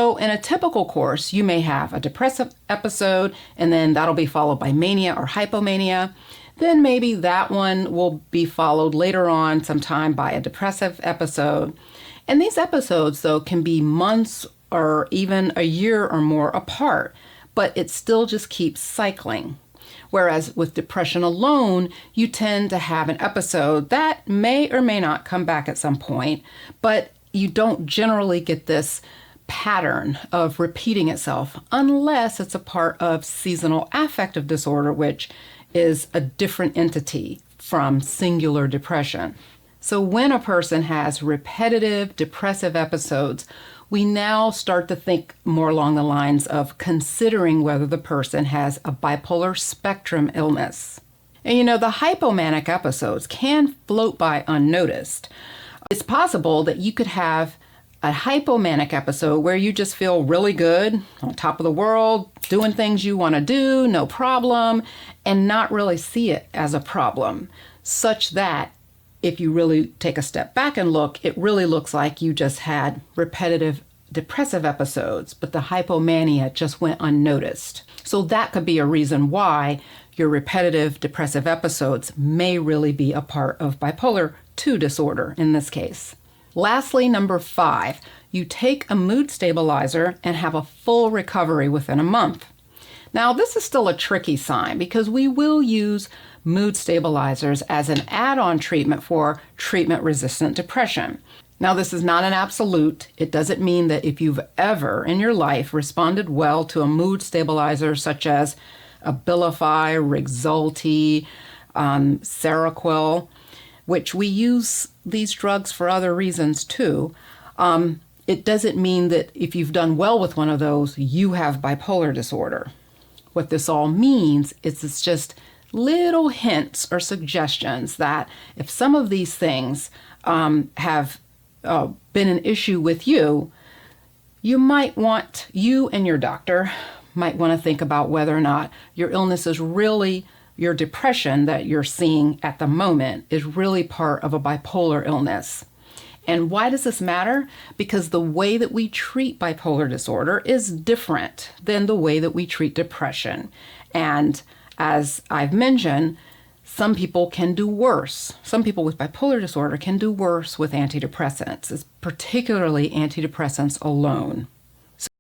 So in a typical course, you may have a depressive episode, and then that'll be followed by mania or hypomania. Then maybe that one will be followed later on sometime by a depressive episode. And these episodes, though, can be months or even a year or more apart, but it still just keeps cycling. Whereas with depression alone, you tend to have an episode that may or may not come back at some point, but you don't generally get this pattern of repeating itself unless it's a part of seasonal affective disorder, which is a different entity from singular depression. So when a person has repetitive depressive episodes, we now start to think more along the lines of considering whether the person has a bipolar spectrum illness. And the hypomanic episodes can float by unnoticed. It's possible that you could have a hypomanic episode where you just feel really good, on top of the world, doing things you want to do, no problem, and not really see it as a problem, such that if you really take a step back and look, it really looks like you just had repetitive depressive episodes, but the hypomania just went unnoticed. So that could be a reason why your repetitive depressive episodes may really be a part of bipolar 2 disorder in this case. Lastly, number 5, you take a mood stabilizer and have a full recovery within a month. Now, this is still a tricky sign because we will use mood stabilizers as an add-on treatment for treatment-resistant depression. Now, this is not an absolute. It doesn't mean that if you've ever in your life responded well to a mood stabilizer such as Abilify, Rexulti, Seroquel, which we use these drugs for other reasons too. It doesn't mean that if you've done well with one of those, you have bipolar disorder. What this all means is it's just little hints or suggestions that if some of these things have been an issue with you, you and your doctor might want to think about whether or not your illness is really, your depression that you're seeing at the moment is really part of a bipolar illness. And why does this matter? Because the way that we treat bipolar disorder is different than the way that we treat depression. And as I've mentioned, some people can do worse. Some people with bipolar disorder can do worse with antidepressants, particularly antidepressants alone.